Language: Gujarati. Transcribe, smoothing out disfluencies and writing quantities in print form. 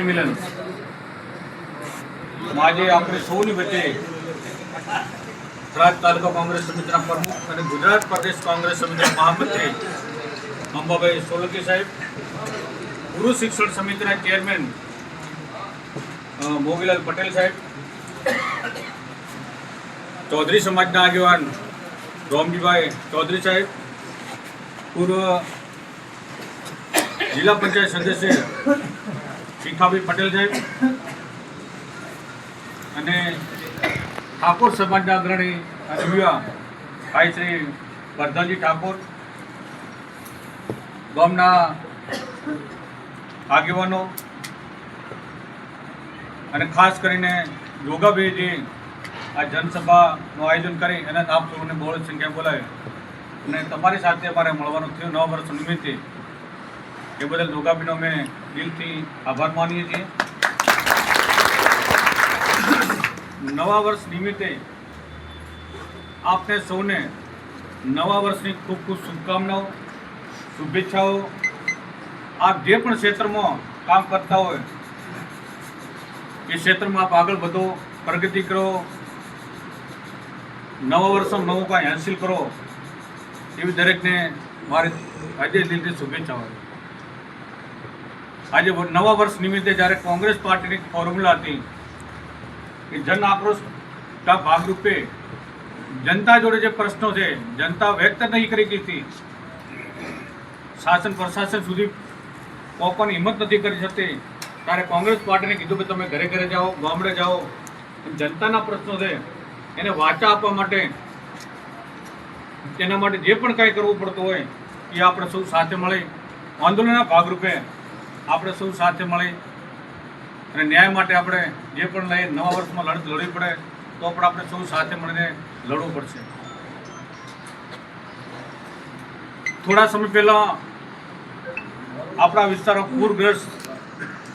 મિલન આજે આપણે સૌની વચ્ચે થરાદ તાલુકા કોંગ્રેસ સમિતિના પ્રમુખ અને ગુજરાત પ્રદેશ કોંગ્રેસ સમિતિના મહામંત્રી અંબાભાઈ સોલંકી સાહેબ, ગુરુ શિક્ષણ સમિતિના ચેરમેન મોગીલાલ પટેલ સાહેબ, ચૌધરી સમાજના આગેવાન રોમજીભાઈ ચૌધરી સાહેબ, પૂર્વ જિલ્લા પંચાયત સદસ્ય શીખાભાઈ પટેલ સાહેબ અને ઠાકોર સમાજના અગ્રણી અને યુવા ભાઈ શ્રી વર્ધનજી ઠાકોર, ગામના આગેવાનો અને ખાસ કરીને યોગાભાઈજી આ જનસભાનું આયોજન કરી અને આપ સૌને બહોળી સંખ્યા બોલાવી અને તમારી સાથે અમારે મળવાનું થયું 9 વર્ષ નિમિત્તે, એ બદલ યોગાભાઈનો અમે દિલથી આભાર માનીએ છીએ. નવા વર્ષ નિમિત્તે આપને સૌને નવા વર્ષની ખૂબ ખૂબ શુભકામનાઓ, શુભેચ્છાઓ. આપ જે પણ ક્ષેત્રમાં કામ કરતા હોય એ ક્ષેત્રમાં આપ આગળ વધો, પ્રગતિ કરો, નવા વર્ષમાં નવું કાંઈ હાંસિલ કરો, એવી દરેકને મારી આજે દિલથી શુભેચ્છાઓ. આજે નવા વર્ષ નિમિત્તે જ્યારે કોંગ્રેસ પાર્ટીની ફોર્મ્યુલા હતી કે જન આક્રોશના ભાગરૂપે જનતા જોડે જે પ્રશ્નો છે જનતા વ્યક્ત નહીં કરી હતી, શાસન પ્રશાસન સુધી પહોંચવાની હિંમત નથી કરી શકતી, ત્યારે કોંગ્રેસ પાર્ટીને કીધું કે તમે ઘરે ઘરે જાઓ, ગામડે જાઓ, જનતાના પ્રશ્નો છે એને વાચા આપવા માટે, તેના માટે જે પણ કાંઈ કરવું પડતું હોય એ આપણે સૌ સાથે મળી આંદોલનના ભાગરૂપે આપણે સૌ સાથે મળી અને ન્યાય માટે આપણે જે પણ લઈએ નવા વર્ષમાં લડત લડવી પડે તો પણ આપણે સૌ સાથે મળીને લડવું પડશે. થોડા સમય પહેલાં આપણા વિસ્તારો પૂરગ્રસ્ત